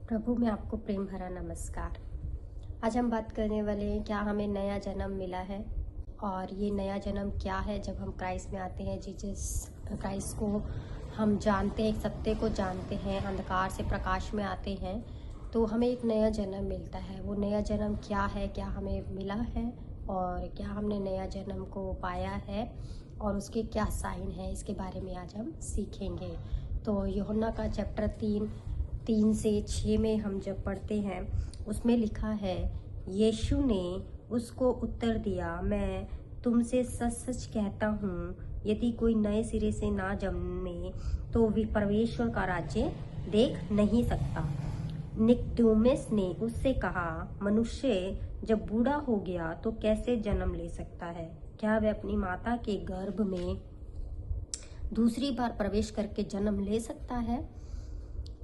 प्रभु में आपको प्रेम भरा नमस्कार। आज हम बात करने वाले हैं क्या हमें नया जन्म मिला है और ये नया जन्म क्या है। जब हम क्राइस्ट में आते हैं, जीसस क्राइस्ट को हम जानते हैं, सत्य को जानते हैं, अंधकार से प्रकाश में आते हैं, तो हमें एक नया जन्म मिलता है। वो नया जन्म क्या है, क्या हमें मिला है और क्या हमने नया जन्म को पाया है और उसके क्या साइन है, इसके बारे में आज हम सीखेंगे। तो यूहन्ना का चैप्टर 3 से 6 में हम जब पढ़ते हैं, उसमें लिखा है, यीशु ने उसको उत्तर दिया, मैं तुमसे सच सच कहता हूँ, यदि कोई नए सिरे से ना जन्मे तो वे परमेश्वर का राज्य देख नहीं सकता। निकोदेमुस ने उससे कहा, मनुष्य जब बूढ़ा हो गया तो कैसे जन्म ले सकता है? क्या वह अपनी माता के गर्भ में दूसरी बार प्रवेश करके जन्म ले सकता है?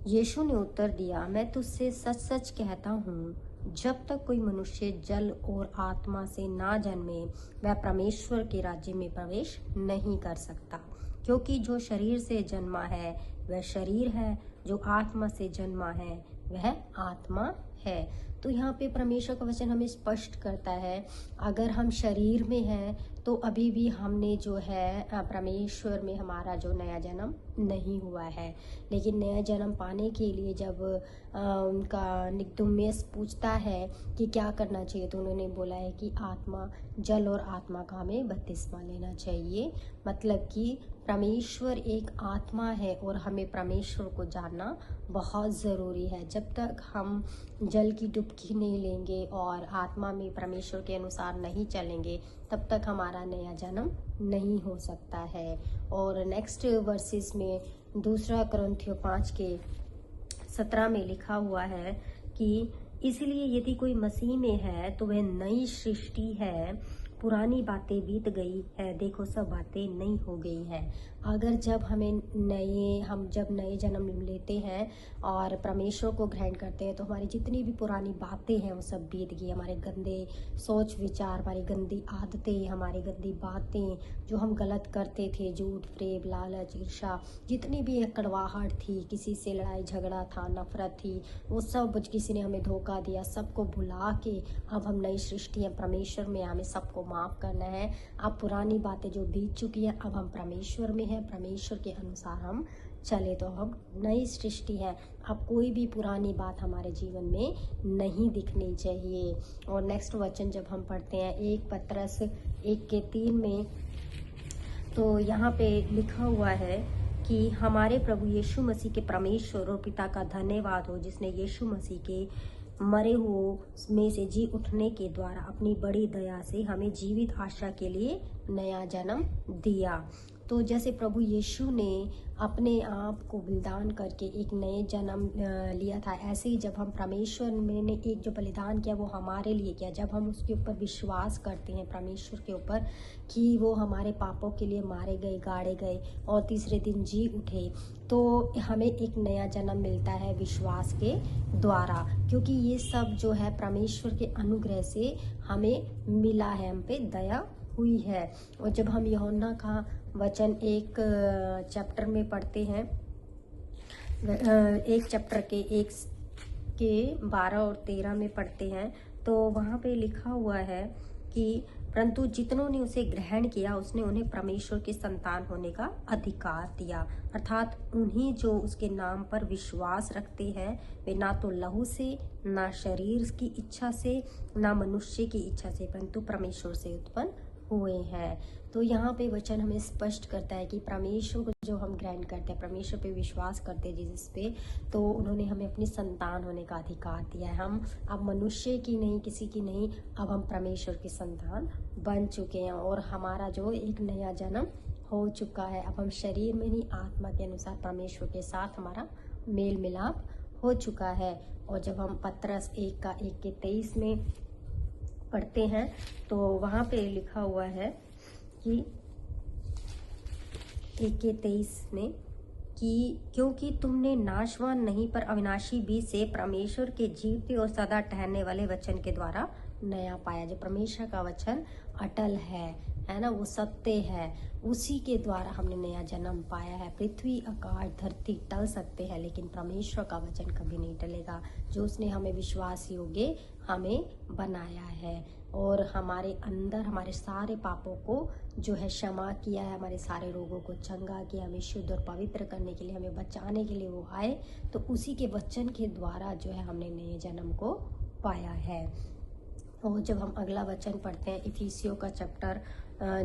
यीशु ने उत्तर दिया, मैं तुझसे सच सच कहता हूँ, जब तक कोई मनुष्य जल और आत्मा से ना जन्मे वह परमेश्वर के राज्य में प्रवेश नहीं कर सकता। क्योंकि जो शरीर से जन्मा है वह शरीर है, जो आत्मा से जन्मा है वह आत्मा है। तो यहाँ पे परमेश्वर का वचन हमें स्पष्ट करता है, अगर हम शरीर में हैं तो अभी भी हमने जो है परमेश्वर में हमारा जो नया जन्म नहीं हुआ है। लेकिन नया जन्म पाने के लिए जब उनका निकोदेमुस पूछता है कि क्या करना चाहिए, तो उन्होंने बोला है कि आत्मा, जल और आत्मा का हमें बपतिस्मा लेना चाहिए। मतलब कि परमेश्वर एक आत्मा है और हमें परमेश्वर को जानना बहुत ज़रूरी है। जब तक हम जल की डुबकी नहीं लेंगे और आत्मा में परमेश्वर के अनुसार नहीं चलेंगे, तब तक हमारा नया जन्म नहीं हो सकता है। और नेक्स्ट वर्सेस में 2 कुरिन्थियों 5:17 में लिखा हुआ है कि इसलिए यदि कोई मसीह में है तो वह नई सृष्टि है, पुरानी बातें बीत गई है, देखो सब बातें नई हो गई है। अगर जब हम जब नए जन्म लेते हैं और परमेश्वर को ग्रहण करते हैं, तो हमारी जितनी भी पुरानी बातें हैं वो सब बीत गई। हमारे गंदे सोच विचार, हमारी गंदी आदतें, हमारी गंदी बातें, जो हम गलत करते थे, झूठ, फरेब, लालच, ईर्ष्या, जितनी भी कड़वाहट थी, किसी से लड़ाई झगड़ा था, नफरत थी, वो सब, किसी ने हमें धोखा दिया, सबको भुला के अब हम नई सृष्टि हैं। परमेश्वर में हमें सबको माफ़ करना है। अब पुरानी बातें जो बीत चुकी है, अब हम परमेश्वर में हैं, परमेश्वर के अनुसार हम चले तो हम नई सृष्टि है। अब कोई भी पुरानी बात हमारे जीवन में नहीं दिखनी चाहिए। और नेक्स्ट वचन जब हम पढ़ते हैं 1 पत्रस 1:3 में, तो यहाँ पे लिखा हुआ है कि हमारे प्रभु यीशु मसीह के परमेश्वर और पिता का धन्यवाद हो, जिसने यीशु मसीह के मरे हुओं में से जी उठने के द्वारा अपनी बड़ी दया से हमें जीवित आशा के लिए नया जन्म दिया। तो जैसे प्रभु यीशु ने अपने आप को बलिदान करके एक नए जन्म लिया था, ऐसे ही जब हम परमेश्वर में ने एक जो बलिदान किया वो हमारे लिए किया। जब हम उसके ऊपर विश्वास करते हैं, परमेश्वर के ऊपर, कि वो हमारे पापों के लिए मारे गए, गाड़े गए और तीसरे दिन जी उठे, तो हमें एक नया जन्म मिलता है विश्वास के द्वारा। क्योंकि ये सब जो है परमेश्वर के अनुग्रह से हमें मिला है, हम पे दया हुई है। और जब हम यूहन्ना का वचन एक चैप्टर में पढ़ते हैं, एक चैप्टर के 12 और 13 में पढ़ते हैं, तो वहाँ पे लिखा हुआ है कि परंतु जितनों ने उसे ग्रहण किया उसने उन्हें परमेश्वर की संतान होने का अधिकार दिया, अर्थात उन्हीं जो उसके नाम पर विश्वास रखते हैं। वे ना तो लहू से, ना शरीर की इच्छा से, ना मनुष्य की इच्छा से, परंतु परमेश्वर से उत्पन्न हुए हैं। तो यहाँ पे वचन हमें स्पष्ट करता है कि परमेश्वर को जो हम ग्रहण करते हैं, परमेश्वर पे विश्वास करते हैं जीसस पे, तो उन्होंने हमें अपनी संतान होने का अधिकार दिया है। हम अब मनुष्य की नहीं, किसी की नहीं, अब हम परमेश्वर की संतान बन चुके हैं और हमारा जो एक नया जन्म हो चुका है। अब हम शरीर में नहीं, आत्मा के अनुसार परमेश्वर के साथ हमारा मेल मिलाप हो चुका है। और जब हम पत्रस 1:23 में पढ़ते हैं, तो वहाँ पे लिखा हुआ है कि 1:23 में कि क्योंकि तुमने नाशवान नहीं पर अविनाशी बीज से परमेश्वर के जीवते और सदा ठहरने वाले वचन के द्वारा नया पाया। जो परमेश्वर का वचन अटल है, है ना, वो सत्य है, उसी के द्वारा हमने नया जन्म पाया है। पृथ्वी आकाश धरती टल सकते हैं, लेकिन परमेश्वर का वचन कभी नहीं टलेगा, जो उसने हमें विश्वास योग्य हमें बनाया है और हमारे अंदर हमारे सारे पापों को जो है क्षमा किया है, हमारे सारे रोगों को चंगा किया, हमें शुद्ध और पवित्र करने के लिए, हमें बचाने के लिए वो आए। तो उसी के वचन के द्वारा जो है हमने नए जन्म को पाया है। और जब हम अगला वचन पढ़ते हैं इफिसियों का चैप्टर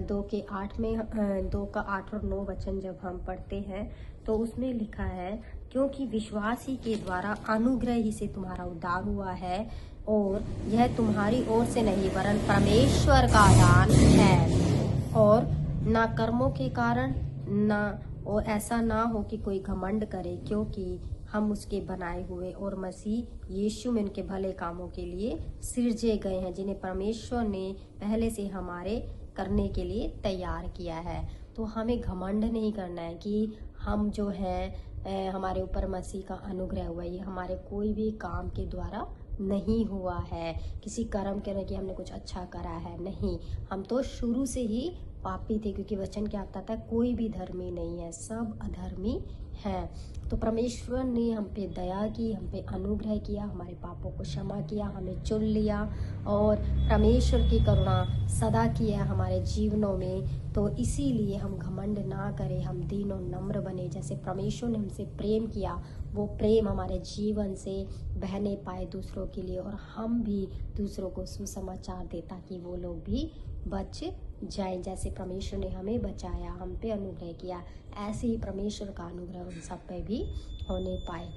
2:8 में 2 का 8 और 9 वचन जब हम पढ़ते हैं तो उसमें लिखा है, क्योंकि विश्वास ही के द्वारा अनुग्रह ही से तुम्हारा उद्धार हुआ है, और यह तुम्हारी ओर से नहीं वरन परमेश्वर का दान है, और ना कर्मों के कारण ना, और ऐसा ना हो कि कोई घमंड करे, क्योंकि हम उसके बनाए हुए और मसीह यीशु में उनके भले कामों के लिए सिरजे गए हैं, जिन्हें परमेश्वर ने पहले से हमारे करने के लिए तैयार किया है। तो हमें घमंड नहीं करना है कि हम जो है हमारे ऊपर मसीह का अनुग्रह हुआ, ये हमारे कोई भी काम के द्वारा नहीं हुआ है, किसी कर्म के कि हमने कुछ अच्छा करा है, नहीं, हम तो शुरू से ही पापी थे, क्योंकि वचन क्या बताता है, कोई भी धर्मी नहीं है, सब अधर्मी हैं। तो परमेश्वर ने हम पे दया की, हम पे अनुग्रह किया, हमारे पापों को क्षमा किया, हमें चुन लिया, और परमेश्वर की करुणा सदा की है हमारे जीवनों में। तो इसीलिए हम घमंड ना करें, हम दीन और नम्र बने, जैसे परमेश्वर ने हमसे प्रेम किया, वो प्रेम हमारे जीवन से बहने पाए दूसरों के लिए, और हम भी दूसरों को सुसमाचार दें ताकि वो लोग भी बच जाएं। जैसे परमेश्वर ने हमें बचाया, हम पे अनुग्रह किया, ऐसे ही परमेश्वर का अनुग्रह उन सब पे भी होने पाए।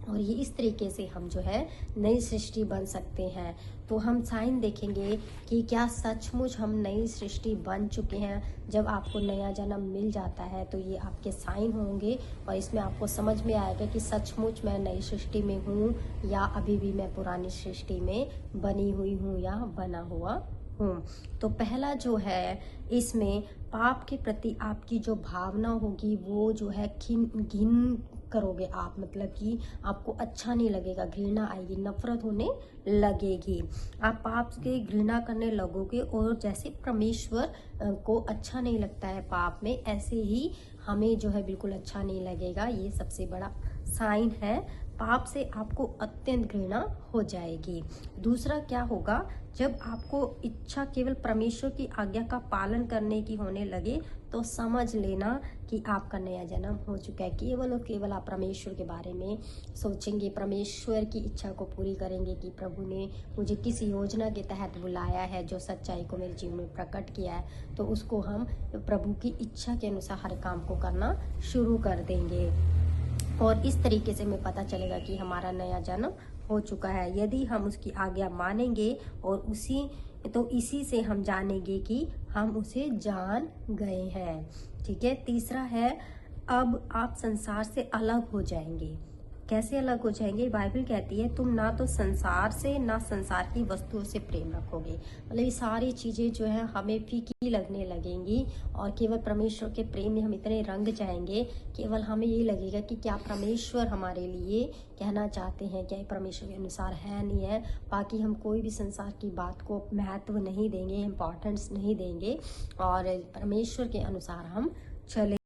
और ये इस तरीके से हम जो है नई सृष्टि बन सकते हैं। तो हम साइन देखेंगे कि क्या सचमुच हम नई सृष्टि बन चुके हैं। जब आपको नया जन्म मिल जाता है तो ये आपके साइन होंगे, और इसमें आपको समझ में आएगा कि सचमुच मैं नई सृष्टि में हूँ या अभी भी मैं पुरानी सृष्टि में बनी हुई हूँ या बना हुआ हूँ। तो पहला जो है, इसमें पाप के प्रति आपकी जो भावना होगी वो जो है घिन करोगे आप, मतलब कि आपको अच्छा नहीं लगेगा, घृणा आएगी, नफरत होने लगेगी, आप पाप के घृणा करने लगोगे। और जैसे परमेश्वर को अच्छा नहीं लगता है पाप में, ऐसे ही हमें जो है बिल्कुल अच्छा नहीं लगेगा। ये सबसे बड़ा साइन है, पाप से आपको अत्यंत घृणा हो जाएगी। दूसरा क्या होगा, जब आपको इच्छा केवल परमेश्वर की आज्ञा का पालन करने की होने लगे तो समझ लेना कि आपका नया जन्म हो चुका है। केवल और केवल आप परमेश्वर के बारे में सोचेंगे, परमेश्वर की इच्छा को पूरी करेंगे कि प्रभु ने मुझे किस योजना के तहत बुलाया है, जो सच्चाई को मेरे जीवन में प्रकट किया है, तो उसको हम प्रभु की इच्छा के अनुसार हर काम को करना शुरू कर देंगे। और इस तरीके से हमें पता चलेगा कि हमारा नया जन्म हो चुका है, यदि हम उसकी आज्ञा मानेंगे, और इसी से हम जानेंगे कि हम उसे जान गए हैं। ठीक है। तीसरा है, अब आप संसार से अलग हो जाएंगे। कैसे अलग हो जाएंगे? बाइबल कहती है, तुम ना तो संसार से ना संसार की वस्तुओं से प्रेम रखोगे। मतलब ये सारी चीजें जो है हमें फीकी लगने लगेंगी, और केवल परमेश्वर के प्रेम में हम इतने रंग जाएंगे, केवल हमें ये लगेगा कि क्या परमेश्वर हमारे लिए कहना चाहते हैं, क्या परमेश्वर के अनुसार है नहीं है। बाकी हम कोई भी संसार की बात को महत्व नहीं देंगे, इम्पोर्टेंस नहीं देंगे, और परमेश्वर के अनुसार हम चले